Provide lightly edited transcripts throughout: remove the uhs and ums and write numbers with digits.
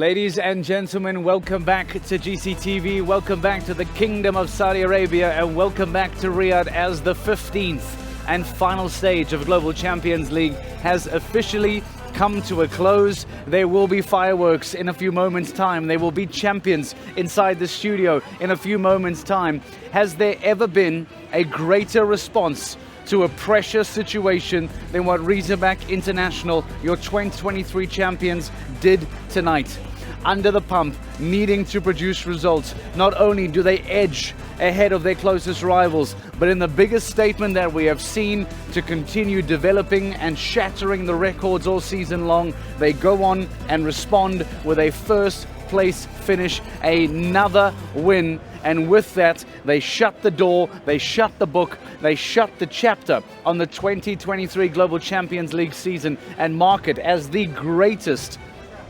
Ladies and gentlemen, welcome back to GCTV, welcome back to the Kingdom of Saudi Arabia, and welcome back to Riyadh as the 15th and final stage of Global Champions League has officially come to a close. There will be fireworks in a few moments' time. There will be champions inside the studio in a few moments' time. Has there ever been a greater response to a pressure situation than what Riyadh International, your 2023 champions, did tonight? Under the pump, needing to produce results. Not only do they edge ahead of their closest rivals, but in the biggest statement that we have seen to continue developing and shattering the records all season long, they go on and respond with a first place finish, another win. And with that, they shut the door, they shut the book, they shut the chapter on the 2023 Global Champions League season and mark it as the greatest,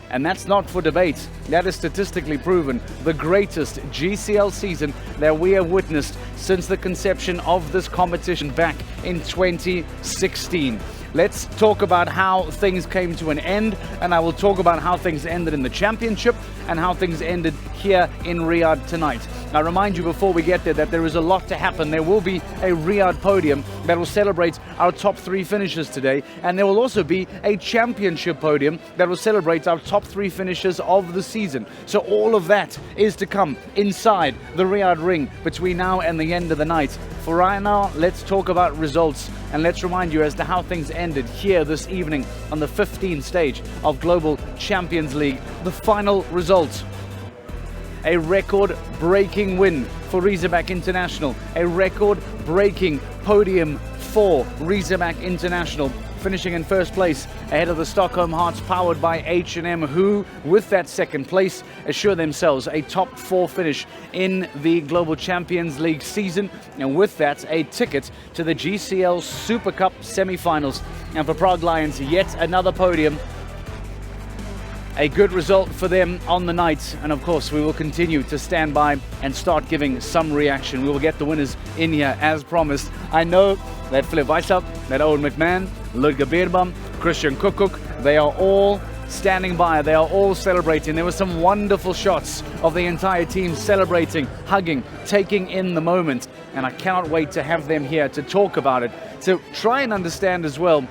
and that's not for debate, that is statistically proven, the greatest GCL season that we have witnessed since the conception of this competition back in 2016. Let's talk about how things came to an end, and I will talk about how things ended in the championship and how things ended here in Riyadh tonight. I remind you before we get there that there is a lot to happen. There will be a Riyadh podium that will celebrate our top 3 finishers today, and there will also be a championship podium that will celebrate our top 3 finishers of the season. So all of that is to come inside the Riyadh ring between now and the end of the night. For right now, let's talk about results, and let's remind you as to how things ended here this evening on the 15th stage of Global Champions League. The final result: a record-breaking win for Riyadh International, a record-breaking podium for Riyadh International, finishing in first place ahead of the Stockholm Hearts powered by H&M, who, with that second place, assure themselves a top 4 finish in the Global Champions League season, and with that, a ticket to the GCL Super Cup semi-finals. And for Prague Lions, yet another podium. A good result for them on the night, and of course we will continue to stand by and start giving some reaction. We will get the winners in here as promised. I know that Philip Weissap, that Owen McMahon, Ludger Beerbaum, Christian Kukuk, they are all standing by, they are all celebrating. There were some wonderful shots of the entire team celebrating, hugging, taking in the moment, and I cannot wait to have them here to talk about it, to try and understand as well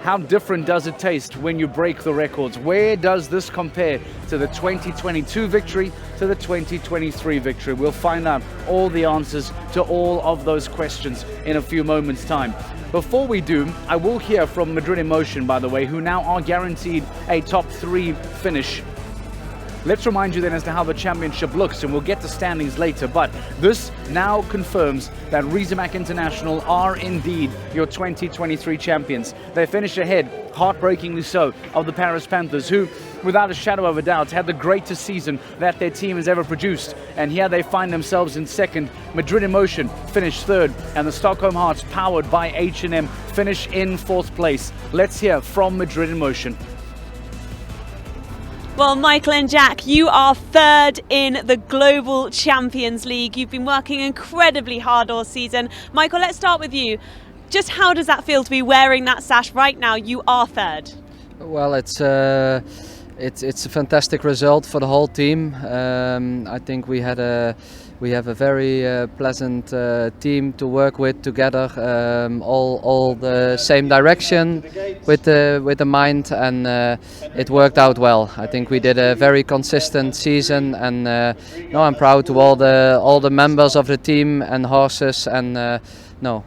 how different does it taste when you break the records. Where does this compare to the 2022 victory, to the 2023 victory? We'll find out all the answers to all of those questions in a few moments' time. Before we do, I will hear from Madrid in Motion, by the way, who now are guaranteed a top 3 finish. Let's remind you then as to how the championship looks, and we'll get to standings later, but this now confirms that Riyadh International are indeed your 2023 champions. They finished ahead, heartbreakingly so, of the Paris Panthers, who, without a shadow of a doubt, had the greatest season that their team has ever produced. And here they find themselves in second. Madrid in Motion finished third, and the Stockholm Hearts, powered by H&M, finish in 4th place. Let's hear from Madrid in Motion. Well, Michael and Jack, you are third in the Global Champions League. You've been working incredibly hard all season. Michael, let's start with you. Just how does that feel to be wearing that sash right now? You are third. Well, it's a fantastic result for the whole team. I think we have a very pleasant team to work with together, all the same direction with the mind, and it worked out well. I think we did a very consistent season, and I'm proud to all the members of the team and horses, and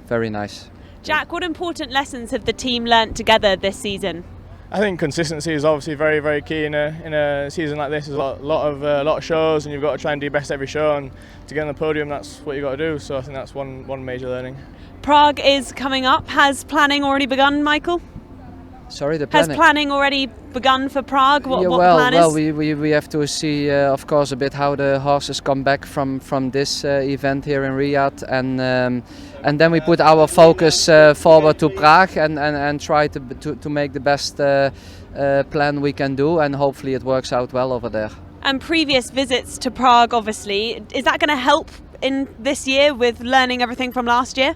very nice. Jack, what important lessons have the team learnt together this season? I think consistency is obviously very, very key in a season like this. There's a lot of shows, and you've got to try and do best every show, and to get on the podium, that's what you've got to do. So I think that's one major learning. Prague is coming up. Has planning already begun, Michael? Sorry, the planning. Has planning already begun for Prague? What the plan is? Well, we have to see, of course, a bit how the horses come back from this event here in Riyadh, and then we put our focus forward to Prague and try to make the best plan we can do, and hopefully it works out well over there. And previous visits to Prague, obviously, is that going to help in this year with learning everything from last year?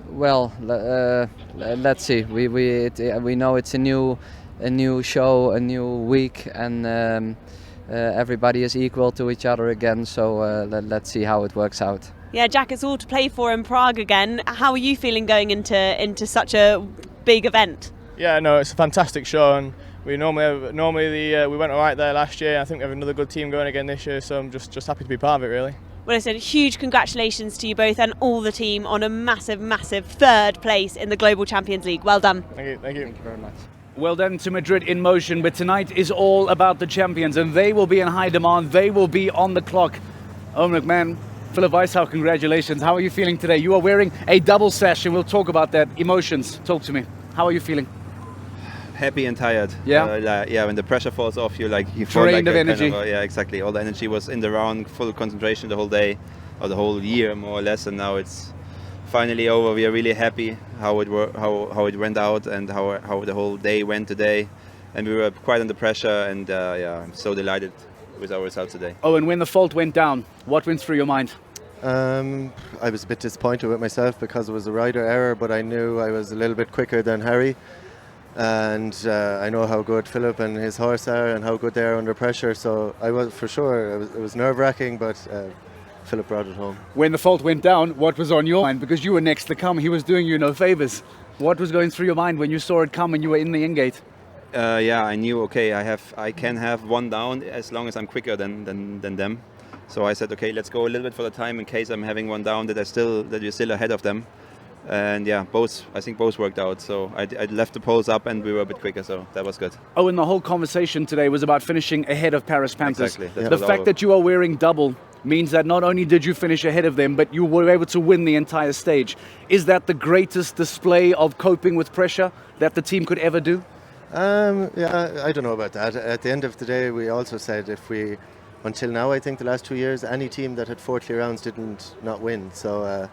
Well, let's see. We know it's a new a new show, a new week, and everybody is equal to each other again. So let's see how it works out. Yeah, Jack, it's all to play for in Prague again. How are you feeling going into such a big event? Yeah, no, it's a fantastic show, and we normally we went all right there last year. I think we have another good team going again this year, so I'm just happy to be part of it, really. Well, listen, huge congratulations to you both and all the team on a massive, massive third place in the Global Champions League. Well done. Thank you. Thank you very much. Well done to Madrid in motion, but tonight is all about the champions, and they will be in high demand. They will be on the clock. Owen McMahon, Philip Weishaupt, congratulations. How are you feeling today? You are wearing a double sash, and we'll talk about that. Emotions, talk to me. How are you feeling? Happy and tired. Yeah? Yeah, when the pressure falls off, you feel Drained like of energy. Yeah, exactly. All the energy was in the round, full concentration the whole day, or the whole year more or less, and now it's finally over. We are really happy how it went out and how the whole day went today, and we were quite under pressure, and yeah, I'm so delighted with our results today. Oh, and when the fault went down, what went through your mind? I was a bit disappointed with myself because it was a rider error, but I knew I was a little bit quicker than Harry. And I know how good Philip and his horse are and how good they are under pressure. So I was, for sure, it was nerve-wracking, but Philip brought it home. When the fault went down, what was on your mind? Because you were next to come, he was doing you no favours. What was going through your mind when you saw it come and you were in the in-gate? Yeah, I knew, okay, I can have one down as long as I'm quicker than them. So I said, okay, let's go a little bit for the time in case I'm having one down that you're still ahead of them. And yeah, I think both worked out. So I left the poles up and we were a bit quicker, so that was good. Oh, and the whole conversation today was about finishing ahead of Paris Panthers. Exactly. The fact that you are wearing double means that not only did you finish ahead of them, but you were able to win the entire stage. Is that the greatest display of coping with pressure that the team could ever do? Yeah, I don't know about that. At the end of the day, we also said until now, I think the last 2 years, any team that had 40 rounds didn't not win. So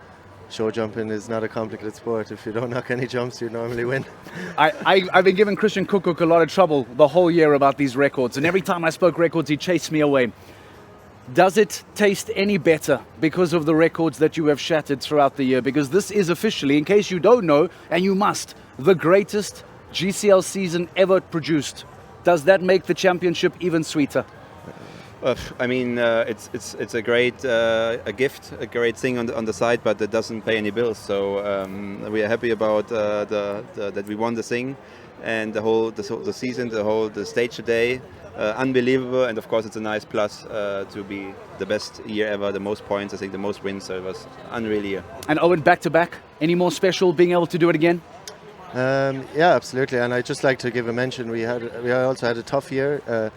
show jumping is not a complicated sport. If you don't knock any jumps, you normally win. I've been giving Christian Kukuk a lot of trouble the whole year about these records, and every time I spoke records, he chased me away. Does it taste any better because of the records that you have shattered throughout the year? Because this is officially, in case you don't know, and you must, the greatest GCL season ever produced. Does that make the championship even sweeter? I mean, it's a great gift, a great thing on the side, but it doesn't pay any bills. So we are happy about that we won the thing, and the season, the stage today, unbelievable. And of course, it's a nice plus to be the best year ever, the most points, I think, the most wins. So it was unreal year. And Owen, back to back, any more special being able to do it again? Yeah, absolutely. And I'd just like to give a mention. We also had a tough year.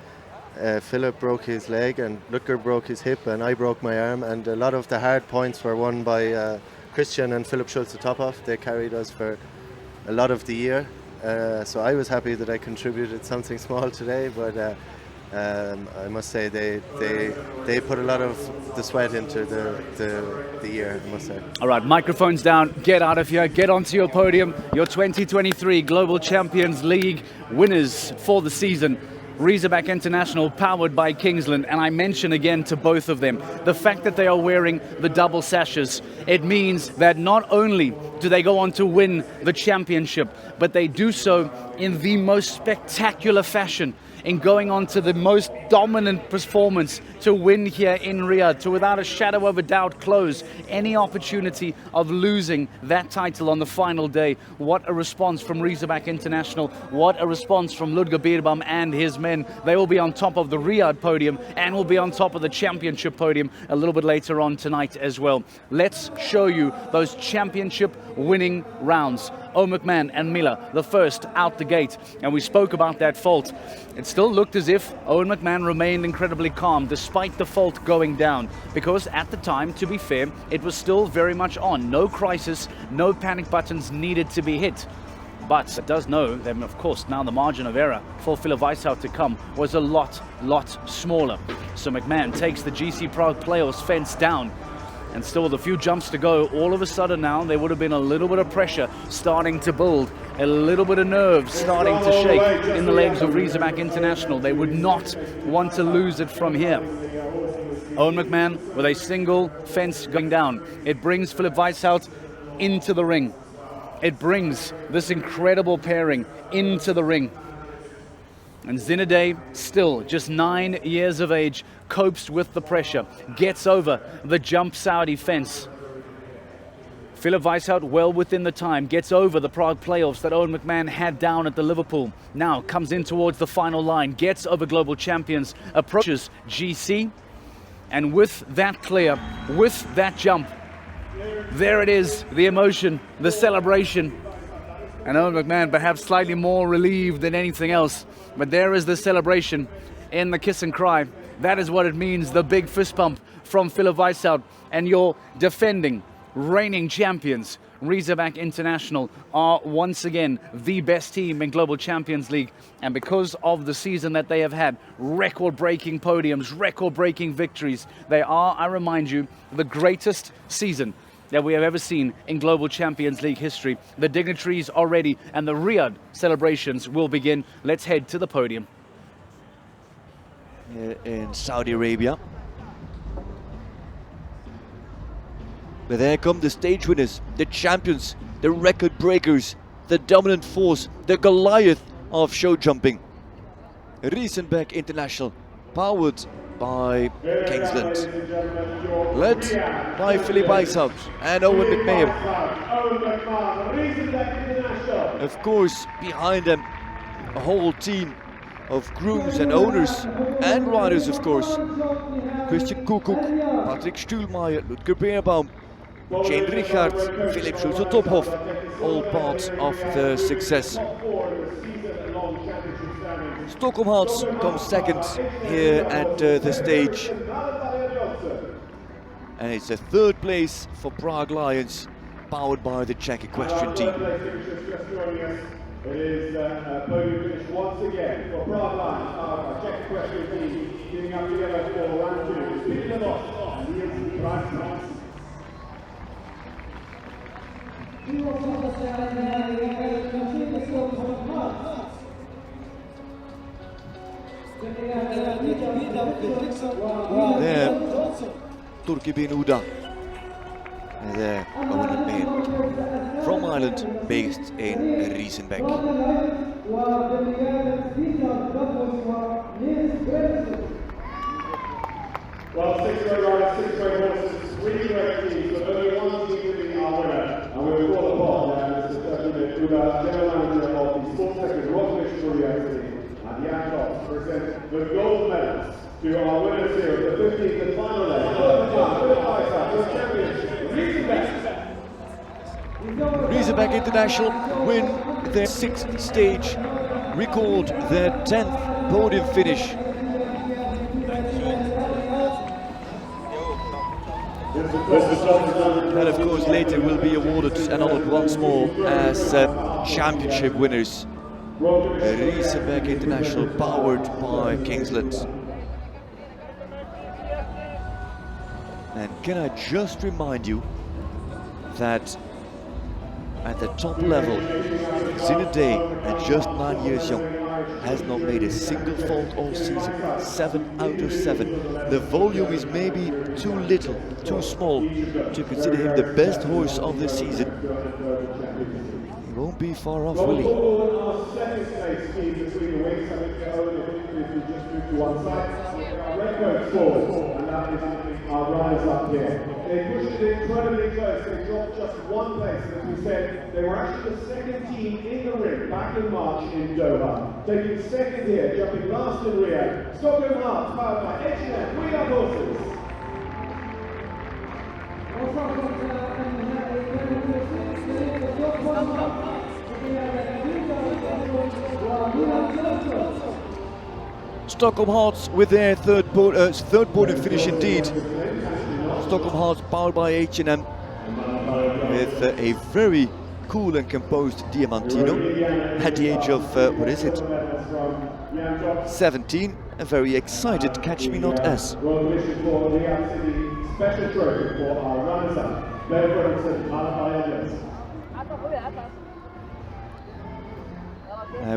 Philip broke his leg and Lutger broke his hip and I broke my arm, and a lot of the hard points were won by Christian and Philip Schultz to top off. They carried us for a lot of the year, so I was happy that I contributed something small today, but I must say they put a lot of the sweat into the year, I must say. All right, microphones down, get out of here, get onto your podium. Your 2023 Global Champions League winners for the season. Razorback International, powered by Kingsland, and I mention again to both of them, the fact that they are wearing the double sashes, it means that not only do they go on to win the championship, but they do so in the most spectacular fashion, in going on to the most dominant performance to win here in Riyadh, to without a shadow of a doubt close any opportunity of losing that title on the final day. What a response from Razorback International, what a response from Ludger Beerbaum and his men. They will be on top of the Riyadh podium and will be on top of the championship podium a little bit later on tonight as well. Let's show you those championship winning rounds. Owen McMahon and Miller, the first out the gate, and we spoke about that fault. It still looked as if Owen McMahon remained incredibly calm despite the fault going down, because at the time, to be fair, it was still very much on. No crisis, no panic buttons needed to be hit. But it does know that, of course, now the margin of error for Philip Weishaupt to come was a lot smaller. So McMahon takes the GC Prague playoffs fence down. And still with a few jumps to go, all of a sudden now there would have been a little bit of pressure starting to build, a little bit of nerves starting to shake in the legs of Razorback International. They would not want to lose it from here. Owen McMahon with a single fence going down. It brings Philip Weishaupt into the ring. It brings this incredible pairing into the ring. And Zinedine, still just 9 years of age, copes with the pressure, gets over the jump Saudi fence. Philip Weishout well within the time, gets over the Prague playoffs that Owen McMahon had down at the Liverpool. Now comes in towards the final line, gets over global champions, approaches GC. And with that clear, with that jump, there it is, the emotion, the celebration. And Owen McMahon perhaps slightly more relieved than anything else. But there is the celebration in the kiss and cry. That is what it means, the big fist pump from Philip Weishout. And your defending, reigning champions, Riyadh International, are once again the best team in Global Champions League. And because of the season that they have had, record-breaking podiums, record-breaking victories, they are, I remind you, the greatest season that we have ever seen in Global Champions League history. The dignitaries are ready and the Riyadh celebrations will begin. Let's head to the podium. Here in Saudi Arabia. But there come the stage winners, the champions, the record breakers, the dominant force, the Goliath of show jumping. Riesenbeck International, powered by Kingsland, led by Philip Weishout and Owen McMahon. Of course, behind them, a whole team of grooms and owners and riders, of course. Christian Kukuk, Patrick Stuhlmeier, Ludger Beerbaum, Jane Richard, Philipp Schulze-Tophoff, all parts of the success. Stockholm Hearts comes second here at the stage. And it's a third place for Prague Lions, powered by the Czech Equestrian team. It is a podium finish once again for Prague Lions, powered by Czech Equestrian team, giving up together for round 2. Speaking of us, and here's Price. There, Turki Bin Uda. And there, Owen McMahon, from Ireland, based in Riesenbeck. Well, 6 great riders, 6 great horses, 3 great teams, but only one team will be our winner. And we'll call upon Mr. Turki Uda, General Manager of the Sports Secretary Royal Commission for Riyadh, and Jan Kops to present the gold medals to our winners here of the 15th and final leg. Riesenbeck International win their 6th stage, record their 10th podium finish. And of course later will be awarded and honored once more as championship winners. Riesenbeck International, powered by Kingsland. And can I just remind you that at the top level, Zinedine, at just 9 years young, has not made a single fault all season. 7 out of 7. The volume is maybe too little, too small to consider him the best horse of the season. He won't be far off, will he? Second place team between the wings, I think if we just move to one side. Red coat forward, and that is our riders up here. They pushed it incredibly close, they dropped just one place, and as we said, they were actually the second team in the ring back in March in Doha. Taking second here, jumping last in Riyadh. Stockholm Hearts, powered by H&M, we are horses. Stockholm Hearts with their third podium finish indeed. Stockholm Hearts powered by H&M with a very cool and composed Diamantino at the age of, 17, a very excited Catch Me Not S. Special trophy for our runners-up, Blair Ferguson,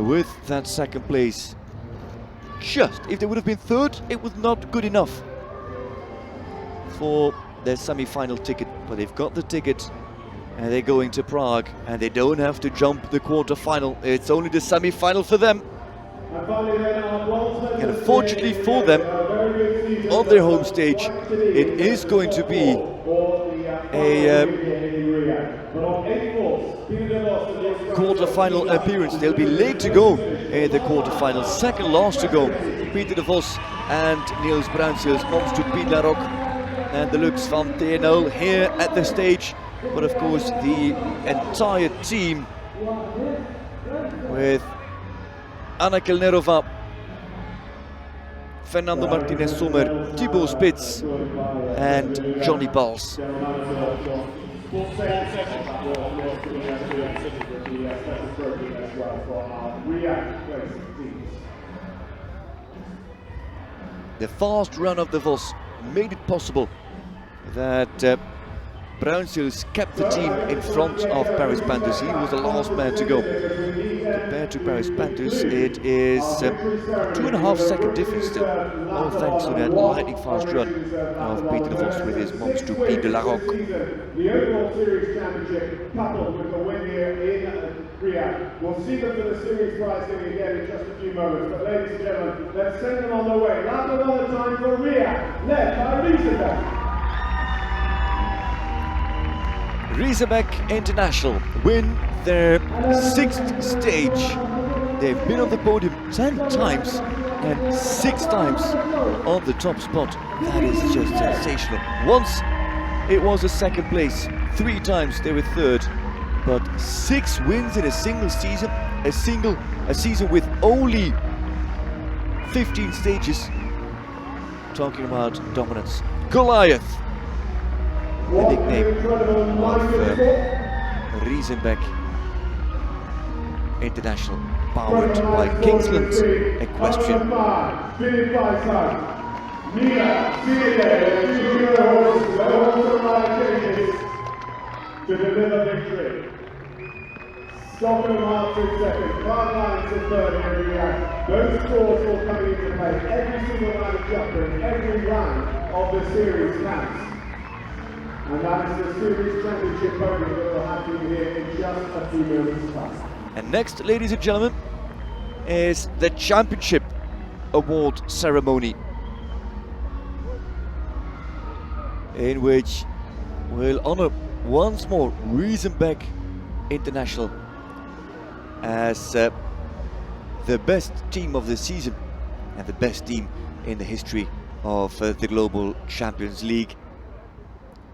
with that second place, just if they would have been third, it was not good enough for their semi-final ticket. But they've got the ticket and they're going to Prague, and they don't have to jump the quarter-final. It's only the semi-final for them. And unfortunately for them, on their home stage, it is going to be a quarter-final appearance. They'll be late to go in the quarter-final, second last to go. Peter de Vos and Niels Bruinseels, moms to Piet Larocque and the looks van TNO here at the stage. But of course the entire team with Anna Kelnerova, Fernando Martinez Sommer, Thibaut Spitz and Johnny Bals. The fast run of de Vos made it possible that Bruinseels kept the team in front of Paris Panthers. He was the last man to go. Compared to Paris Panthers, it is a 2.5 second difference still. All thanks to that lightning fast run of Peter de Vos with his moms to Piet de Larocque. The overall series championship, coupled with the win here in Riyadh. We'll see them for the series prize again in just a few moments. But ladies and gentlemen, let's send them on their way. Lap another time for Riyadh, led by Riyadh. Riyadh International win their 6th stage. They've been on the podium 10 times and 6 times on the top spot. That is just sensational. Once it was a 2nd place, 3 times they were 3rd, but 6 wins in a single season, a season with only 15 stages. Talking about dominance. Goliath, the nickname of Riyadh International, powered by Kingsland Equestrian. To deliver victory. Stockholm Hearts in second, Card in third in Riyadh. Those scores all coming into play. Every single round of jumping, every round of the series counts. And that is the series championship podium that will happen here in just a few minutes' time. And next, ladies and gentlemen, is the championship award ceremony, in which we'll honor once more Riyadh International as the best team of the season and the best team in the history of the Global Champions League.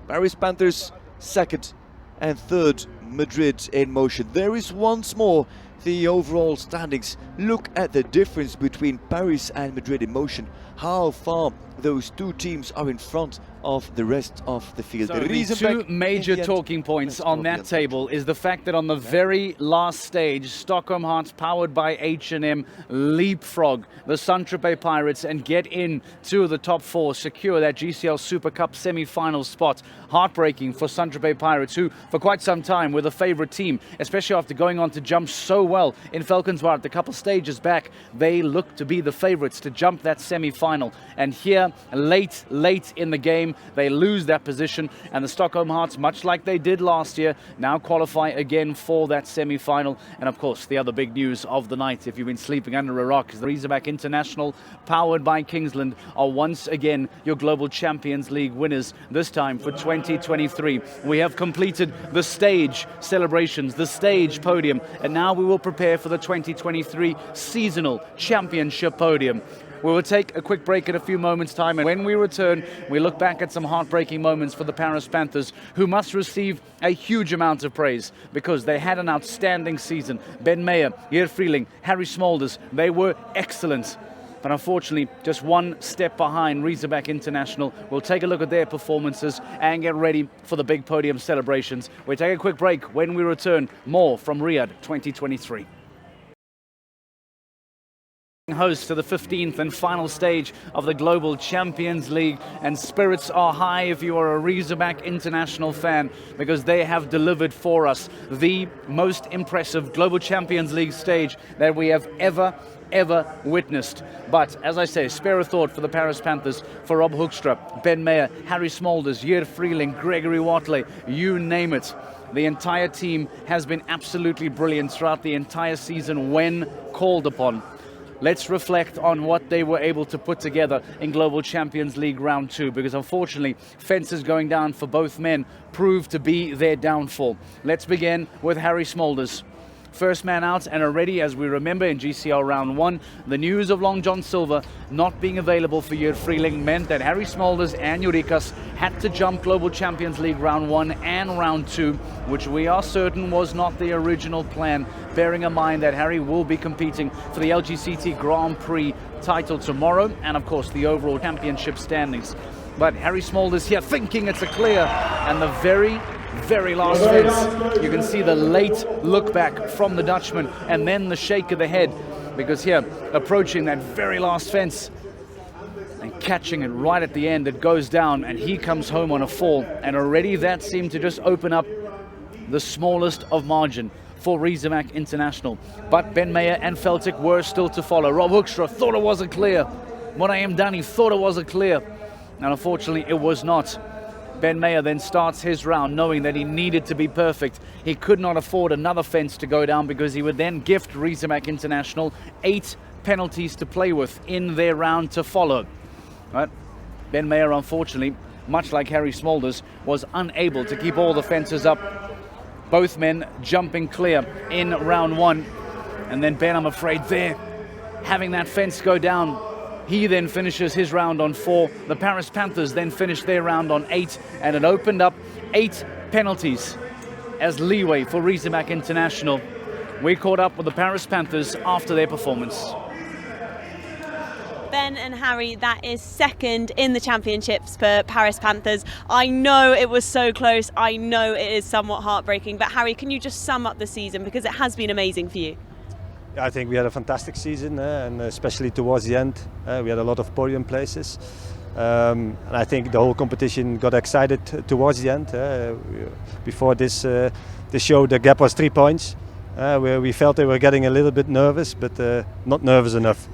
Paris Panthers 2nd and 3rd, Madrid in motion. There is once more the overall standings. Look at the difference between Paris and Madrid in motion. How far those two teams are in front of the rest of the field. So the two major talking points on that table is the fact that on the very last stage, Stockholm Hearts, powered by H&M, leapfrog the Saint-Tropez Pirates and get in to the top 4, secure that GCL Super Cup semi-final spot. Heartbreaking for Saint-Tropez Pirates, who for quite some time were the favourite team, especially after going on to jump so well in Valkenswaard a couple stages back. They look to be the favourites to jump that semi-final. And here, late in the game, they lose that position, and the Stockholm Hearts, much like they did last year, now qualify again for that semi-final. And of course, the other big news of the night, if you've been sleeping under a rock, is the Riyadh International, powered by Kingsland, are once again your Global Champions League winners, this time for 2023. We have completed the stage celebrations, the stage podium, and now we will prepare for the 2023 seasonal championship podium. We will take a quick break in a few moments' time, and when we return, we look back at some heartbreaking moments for the Paris Panthers, who must receive a huge amount of praise because they had an outstanding season. Ben Meyer, Geert Vrieling, Harry Smolders, they were excellent. But unfortunately, just one step behind Riyadh International. We'll take a look at their performances and get ready for the big podium celebrations. We'll take a quick break. When we return, more from Riyadh 2023. Host to the 15th and final stage of the Global Champions League, and spirits are high if you are a Riyadh International fan, because they have delivered for us the most impressive Global Champions League stage that we have ever witnessed. But as I say, spare a thought for the Paris Panthers, for Rob Hoekstra, Ben Meyer, Harry Smolders, Geert Vrieling, Gregory Watley, you name it. The entire team has been absolutely brilliant throughout the entire season when called upon. let's reflect on what they were able to put together in Global Champions League Round 2, because unfortunately, fences going down for both men proved to be their downfall. Let's begin with Harry Smolders. First man out, and already, as we remember in GCL Round 1, the news of Long John Silver not being available for Jur Freeling meant that Harry Smolders and Jurikas had to jump Global Champions League Round 1 and Round 2, which we are certain was not the original plan, bearing in mind that Harry will be competing for the LGCT Grand Prix title tomorrow, and of course the overall championship standings. But Harry Smolders here thinking it's a clear, and the very last fence, you can see the late look back from the Dutchman and then the shake of the head, because here approaching that very last fence and catching it right at the end, it goes down and he comes home on a fall, and already that seemed to just open up the smallest of margin for Riyadh International. But Ben Meyer and Feltic were still to follow. Rob Hoekstra thought it was a clear. Monaim Dani thought it was a clear, and unfortunately it was not. Ben Meyer then starts his round knowing that he needed to be perfect. He could not afford another fence to go down, because he would then gift Riyadh International 8 penalties to play with in their round to follow. But Ben Meyer, unfortunately, much like Harry Smolders, was unable to keep all the fences up. Both men jumping clear in round 1. And then Ben, I'm afraid, there, having that fence go down, he then finishes his round on 4. The Paris Panthers then finished their round on 8, and it opened up 8 penalties as leeway for Riyadh International. We caught up with the Paris Panthers after their performance. Ben and Harry, that is second in the championships for Paris Panthers. I know it was so close. I know it is somewhat heartbreaking. But Harry, can you just sum up the season, because it has been amazing for you? I think we had a fantastic season, and especially towards the end, we had a lot of podium places. And I think the whole competition got excited towards the end. Before this show, the gap was 3 points, where we felt they were getting a little bit nervous, but not nervous enough.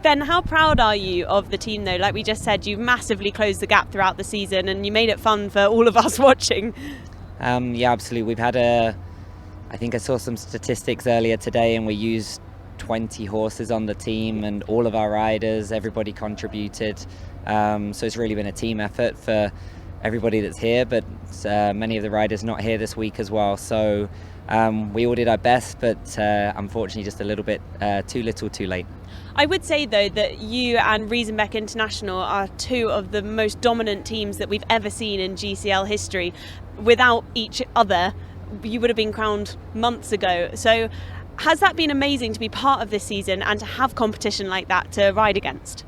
Ben, how proud are you of the team though? Like we just said, you've massively closed the gap throughout the season, and you made it fun for all of us watching. Yeah, absolutely. We've had I think I saw some statistics earlier today, and we used 20 horses on the team, and all of our riders, everybody contributed. So it's really been a team effort for everybody that's here, but many of the riders not here this week as well. So we all did our best, but unfortunately just a little bit too little too late. I would say though that you and Riesenbeck International are 2 of the most dominant teams that we've ever seen in GCL history. Without each other, you would have been crowned months ago. So has that been amazing to be part of this season and to have competition like that to ride against?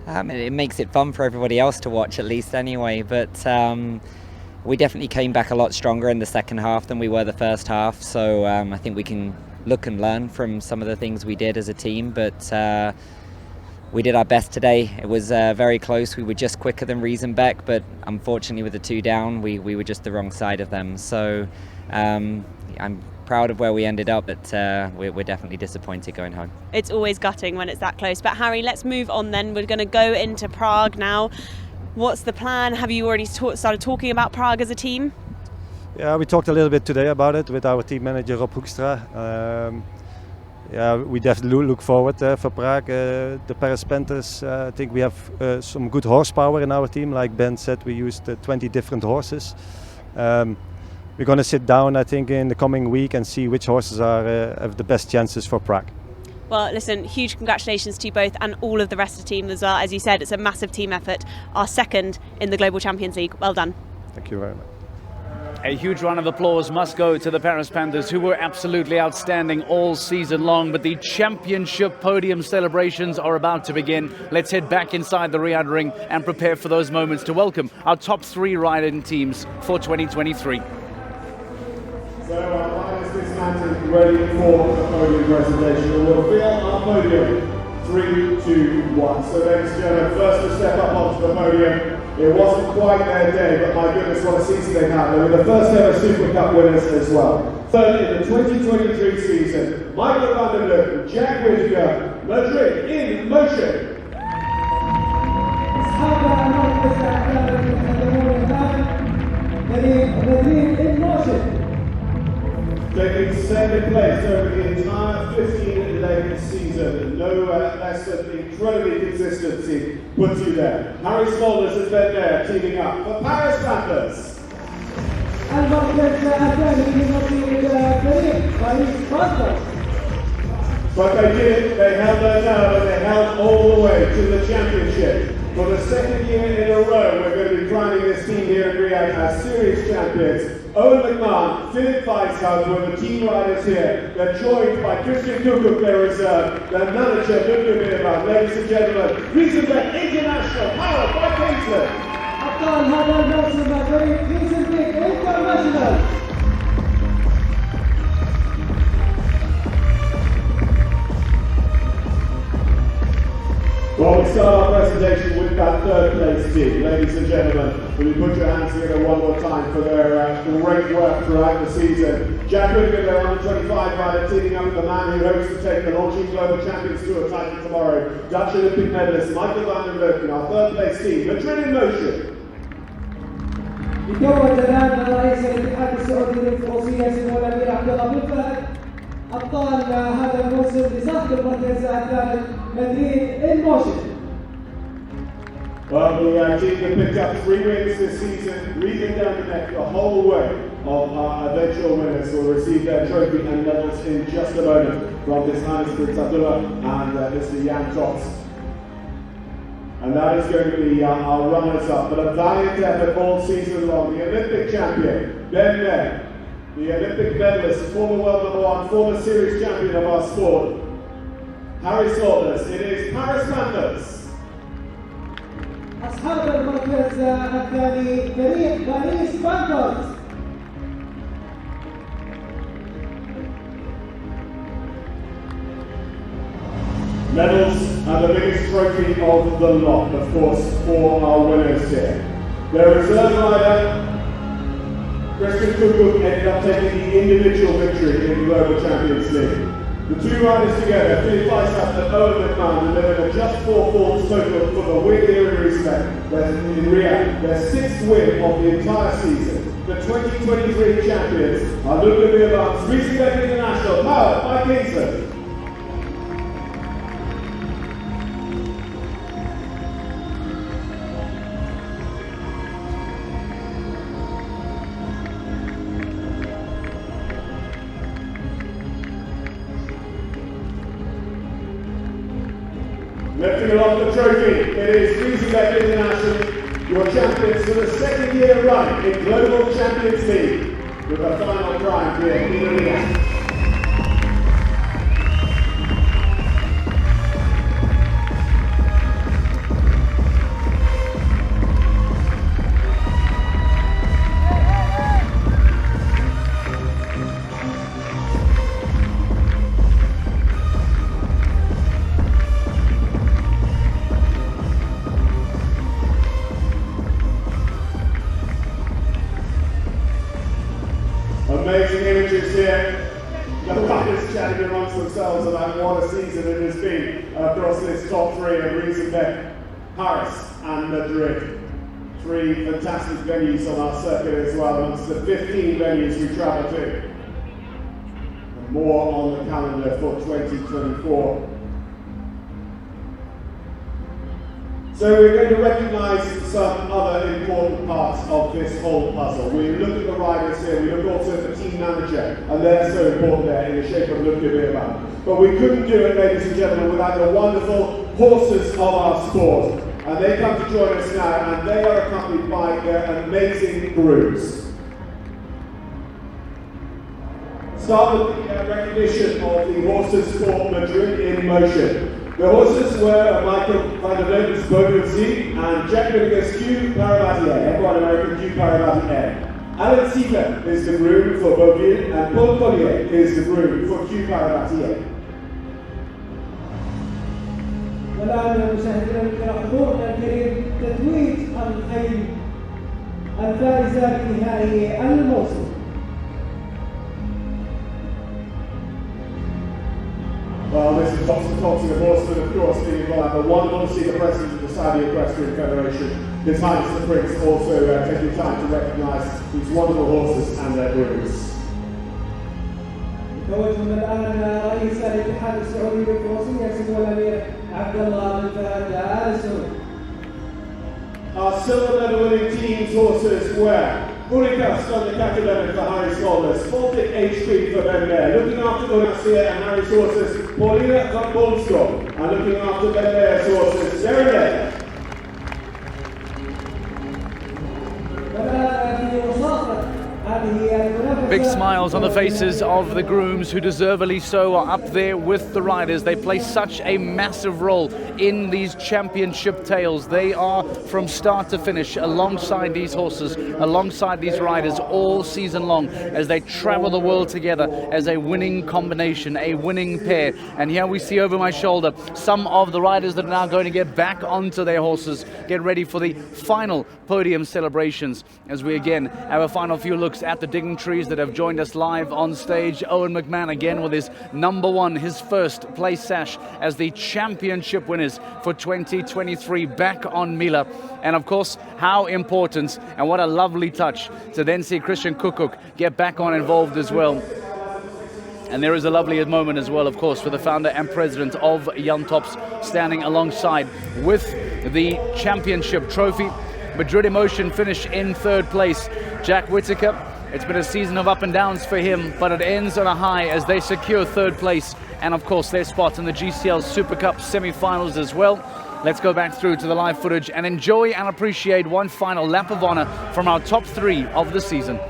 It makes it fun for everybody else to watch, at least anyway, but we definitely came back a lot stronger in the second half than we were the first half, so I think we can look and learn from some of the things we did as a team, but we did our best today. It was very close. We were just quicker than Riesenbeck, but unfortunately with the 2 down, we were just the wrong side of them. So I'm proud of where we ended up, but we're definitely disappointed going home. It's always gutting when it's that close. But Harry, let's move on then. We're going to go into Prague now. What's the plan? Have you already started talking about Prague as a team? Yeah, we talked a little bit today about it with our team manager Rob Hoekstra. Yeah, we definitely look forward for Prague. The Paris Panthers, I think we have some good horsepower in our team. Like Ben said, we used 20 different horses. We're going to sit down, I think, in the coming week and see which horses have the best chances for Prague. Well, listen, huge congratulations to you both and all of the rest of the team as well. As you said, it's a massive team effort. Our second in the Global Champions League. Well done. Thank you very much. A huge round of applause must go to the Paris Panthers, who were absolutely outstanding all season long. But the championship podium celebrations are about to begin. Let's head back inside the Riyadh ring and prepare for those moments to welcome our top 3 riding teams for 2023. So our line is dismantled, ready for the podium presentation. We'll fill our podium 3, 2, 1. So ladies and gentlemen, first to step up onto the podium. It wasn't quite their day, but my goodness, what a season they had. They were the first ever Super Cup winners as well. Third in the 2023 season, Michael van der Luk, Jack Whittaker, Madrid in motion. Madrid in motion. Taking second place over the entire 15 late season. No less than incredibly consistency puts you there. Harry Smulders has been there, teaming up for Paris Panthers. But they did, they held their nerve and they held all the way to the championship. For the second year in a row, we're going to be crowning this team here in Riyadh as series champions. Owen McMahon, Philip Weishaupt were the team riders here. They're joined by Christian Kukuk, their reserve, their manager, Ludwig Biermann. Ladies and gentlemen, Riesenbeck International, powered by Kingsland. أبطال هذا الموسم فريق ريزنبيك انترناشونال. Well, we start our presentation with that third place team. Ladies and gentlemen, will you put your hands together one more time for their great work throughout the season. Jack Whittaker, their under-25 rider, teaming up with the man who hopes to take the launching Global Champions Tour title tomorrow, Dutch Olympic medalist Michael van der Leuken, our third place team, Madrid in motion. يتوج الآن رئيس الاتحاد السعودي للفروسية سمو الأمير عبد الله بن فهد أبطال هذا الموسم لصاحب المركز الثالث مدريد in motion. Well, the team that picked up 3 wins this season, breathing down the neck the whole way of our eventual winners will receive their trophy and medals in just a moment from His Highness Prince Abdullah and Mr. Jan Tots. And that is going to be our runners-up, but a valiant effort all season long. The Olympic champion, Ben May, the Olympic medalist, former world number 1, former series champion of our sport, Harry Smulders. It is Paris Panthers. أصحاب المركز الثاني فريق باريس بانثرز. Medals and the biggest trophy of the lot, of course, for our winners here. Their reserve rider, Christian Kukuk, ended up taking the individual victory in the Global Champions League. The two riders together, Philip Weishaupt and Owen McMahon, delivered a just 4 falls total for the win here in Riyadh, their 6th win of the entire season. The 2023 champions are Ludwig Biermann, Riesenbeck International, powered by Kingsland. Lifting aloft the trophy, it is Riesenbeck International, your champions for the 2nd year run in Global Champions League, with a final triumph here in Riyadh. Amazing images here. The riders chatting amongst themselves about what a season it has been across this top 3 of Riesenbeck, Paris and Madrid. 3 fantastic venues on our circuit as well, amongst the 15 venues we travel to. And more on the calendar for 2024. So we're going to recognise some other important parts of this whole puzzle. We look at the riders here, we look also at the team manager, and they're so important there in the shape of Ludwig Biermann. But we couldn't do it, ladies and gentlemen, without the wonderful horses of our sport. And they come to join us now, and they are accompanied by their amazing grooms. Start with the recognition of the horses for Madrid in motion. The horses were Michael van der Leuken's Beauvais and Jack Whittaker's Q Paravatier, everyone American Q Paravatier. Alan Siegler is the groom for Beauvais and Paul Collier is the groom for Q Paravatier. والآن مشاهدينا الكرام حضورنا الكريم تتويج الخيل الفائزة بنهائي الموسم. Well, this is Thompson of Horseman, of course, being involved. But wonderful to see the president of the Saudi Equestrian Federation, His Highness the Prince, also taking time to recognise these wonderful horses and their grooms. توجه الآن رئيس الاتحاد السعودي للفروسية سمو الأمير عبد الله بن فهد آل سعود. Our silver medal winning team's horses were Buricast on the cattle limit for Harry Smallers, Baltic H3 for Ben Mayer, looking after Unasia and Harry's horses, Paulina von Bolsco, and looking after Ben Mayer's horses, Jeremy. Big smiles on the faces of the grooms, who deservedly so are up there with the riders. They play such a massive role in these championship tales. They are from start to finish alongside these horses, alongside these riders all season long, as they travel the world together as a winning combination, a winning pair. And here we see over my shoulder some of the riders that are now going to get back onto their horses, get ready for the final podium celebrations, as we again have a final few looks at the dignitaries that have joined us live on stage. Owen McMahon again with his #1, his first place sash as the championship winners for 2023 back on Mila. And of course, how important and what a lovely touch to then see Christian Kukuk get back on involved as well. And there is a lovely moment as well, of course, for the founder and president of Jan Tops, standing alongside with the championship trophy. Madrid Emotion finish in 3rd place. Jack Whittaker, it's been a season of up and downs for him, but it ends on a high as they secure 3rd place and of course their spot in the GCL Super Cup semi-finals as well. Let's go back through to the live footage and enjoy and appreciate one final lap of honor from our top 3 of the season.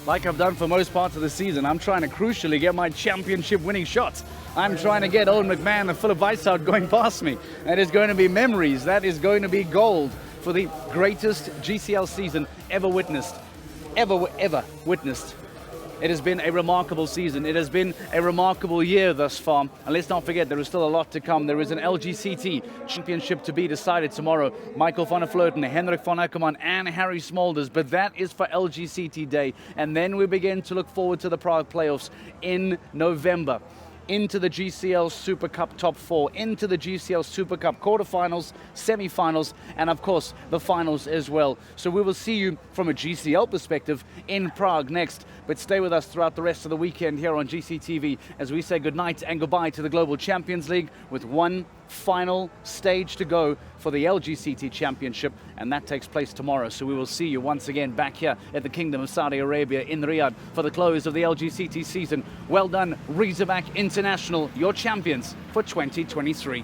Like I've done for most parts of the season, I'm trying to crucially get my championship winning shots. I'm trying to get Owen McMahon and Philip Weishaupt going past me. That is going to be memories. That is going to be gold for the greatest GCL season ever witnessed. Ever witnessed. It has been a remarkable season. It has been a remarkable year thus far. And let's not forget, there is still a lot to come. There is an LGCT championship to be decided tomorrow. Michael van der Vleuten, Henrik van Eckermann and Harry Smulders. But that is for LGCT Day. And then we begin to look forward to the Prague playoffs in November. Into the GCL Super Cup top 4, into the GCL Super Cup quarterfinals, semi-finals, and of course the finals as well. So we will see you from a GCL perspective in Prague next. But stay with us throughout the rest of the weekend here on GCTV as we say goodnight and goodbye to the Global Champions League with one final stage to go for the LGCT Championship, and that takes place tomorrow. So we will see you once again back here at the Kingdom of Saudi Arabia in Riyadh for the close of the LGCT season. Well done, Razorback International, your champions for 2023.